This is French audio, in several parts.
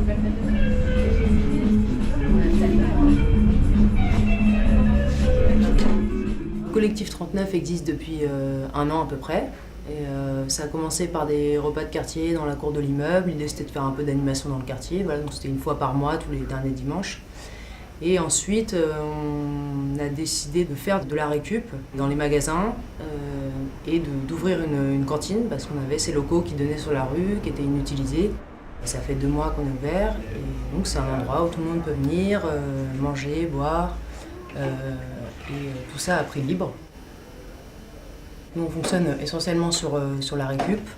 Le collectif 39 existe depuis un an à peu près. Et ça a commencé par des repas de quartier dans la cour de l'immeuble. L'idée c'était de faire un peu d'animation dans le quartier. Voilà, donc c'était une fois par mois, tous les derniers dimanches. Et ensuite, on a décidé de faire de la récup dans les magasins et d'ouvrir une cantine parce qu'on avait ces locaux qui donnaient sur la rue, qui étaient inutilisés. Ça fait 2 mois qu'on est ouvert et donc c'est un endroit où tout le monde peut venir, manger, boire et tout ça à prix libre. Nous, on fonctionne essentiellement sur la récup.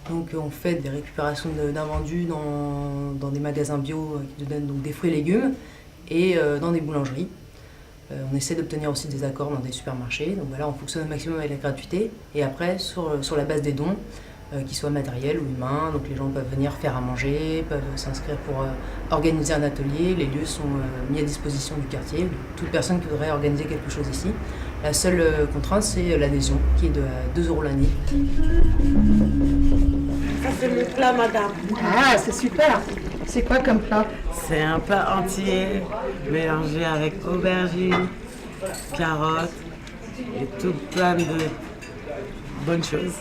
Donc on fait des récupérations d'invendus dans des magasins bio qui nous donnent donc des fruits et légumes et dans des boulangeries. On essaie d'obtenir aussi des accords dans des supermarchés. Donc voilà, on fonctionne au maximum avec la gratuité. Et après, sur la base des dons, qu'ils soient matériels ou humains, donc les gens peuvent venir faire à manger, peuvent s'inscrire pour organiser un atelier. Les lieux sont mis à disposition du quartier, de toute personne qui voudrait organiser quelque chose ici. La seule contrainte, c'est l'adhésion, qui est de 2 € l'année. Ça, c'est le plat, madame. Ah, c'est super. C'est quoi comme plat? C'est un plat entier, mélangé avec aubergines, carottes et tout plein de bonnes choses.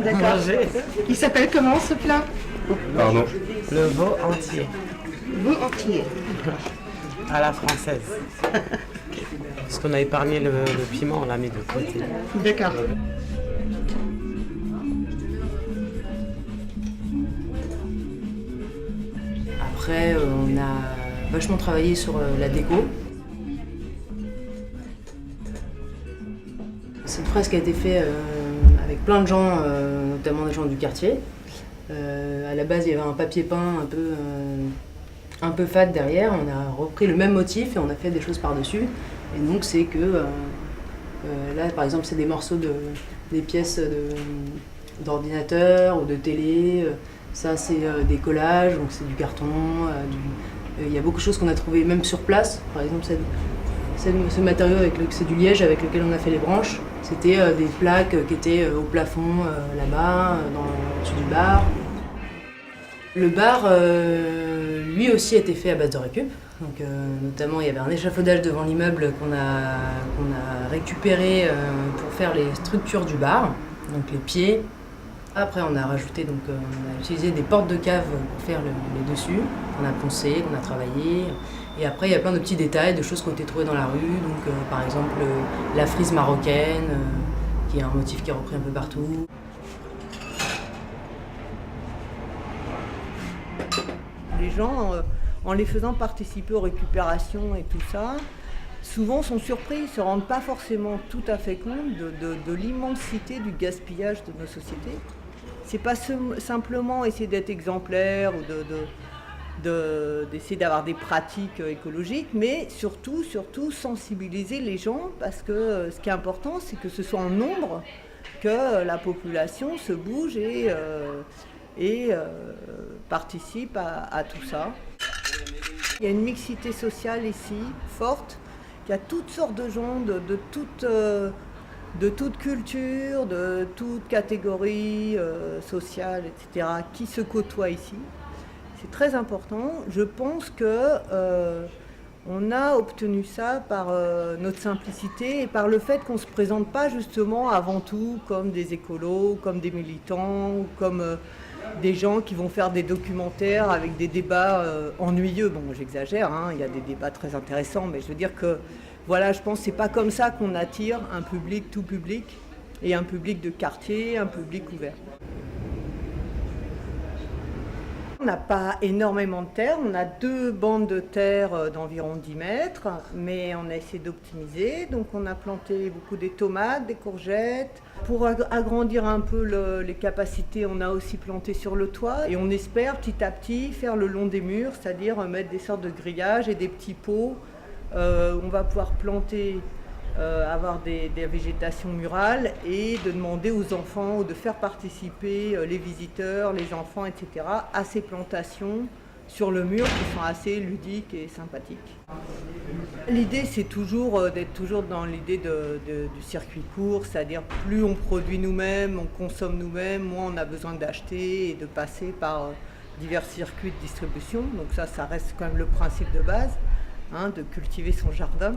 D'accord. Il s'appelle comment ce plat? Pardon. Le veau entier, Veau entier. à la française. Parce qu'on a épargné le piment, on l'a mis de côté. D'accord. Après, on a vachement travaillé sur la déco. C'est une fresque qui a été faite avec plein de gens, notamment des gens du quartier. À la base, il y avait un papier peint un peu fade derrière. On a repris le même motif et on a fait des choses par-dessus. Et donc, c'est que là, par exemple, c'est des morceaux des pièces d'ordinateur ou de télé. Ça, c'est des collages, donc c'est du carton. Il y a beaucoup de choses qu'on a trouvées même sur place. Par exemple, ce matériau, c'est du liège avec lequel on a fait les branches. C'était des plaques qui étaient au plafond là-bas, au-dessus du bar. Le bar, lui aussi, a été fait à base de récup. Donc, notamment, il y avait un échafaudage devant l'immeuble qu'on a récupéré pour faire les structures du bar, donc les pieds. Après, on a rajouté, donc, on a utilisé des portes de cave pour faire les dessus. On a poncé, on a travaillé. Et après, il y a plein de petits détails, de choses qui ont été trouvées dans la rue. Donc, par exemple, la frise marocaine, qui est un motif qui est repris un peu partout. Les gens, en les faisant participer aux récupérations et tout ça, souvent sont surpris, ils ne se rendent pas forcément tout à fait compte de l'immensité du gaspillage de nos sociétés. C'est pas simplement essayer d'être exemplaire ou d'essayer d'avoir des pratiques écologiques, mais surtout sensibiliser les gens, parce que ce qui est important, c'est que ce soit en nombre que la population se bouge et participe à tout ça. Il y a une mixité sociale ici, forte. Il y a toutes sortes de gens de toute culture, de toute catégorie sociale, etc., qui se côtoient ici. C'est très important. Je pense qu'on a obtenu ça par notre simplicité et par le fait qu'on ne se présente pas justement avant tout comme des écolos, comme des militants, ou comme des gens qui vont faire des documentaires avec des débats ennuyeux. Bon, j'exagère, hein, il y a des débats très intéressants, mais je veux dire que voilà, je pense que c'est pas comme ça qu'on attire un public tout public et un public de quartier, un public ouvert. On n'a pas énormément de terre, on a 2 bandes de terre d'environ 10 mètres, mais on a essayé d'optimiser. Donc on a planté beaucoup des tomates, des courgettes. Pour agrandir un peu les capacités, on a aussi planté sur le toit. Et on espère petit à petit faire le long des murs, c'est-à-dire mettre des sortes de grillages et des petits pots. On va pouvoir planter, avoir des végétations murales et de demander aux enfants ou de faire participer les visiteurs, les enfants, etc. à ces plantations sur le mur qui sont assez ludiques et sympathiques. L'idée, c'est toujours d'être toujours dans l'idée du circuit court, c'est-à-dire plus on produit nous-mêmes, on consomme nous-mêmes, moins on a besoin d'acheter et de passer par divers circuits de distribution. Donc ça reste quand même le principe de base, hein, de cultiver son jardin.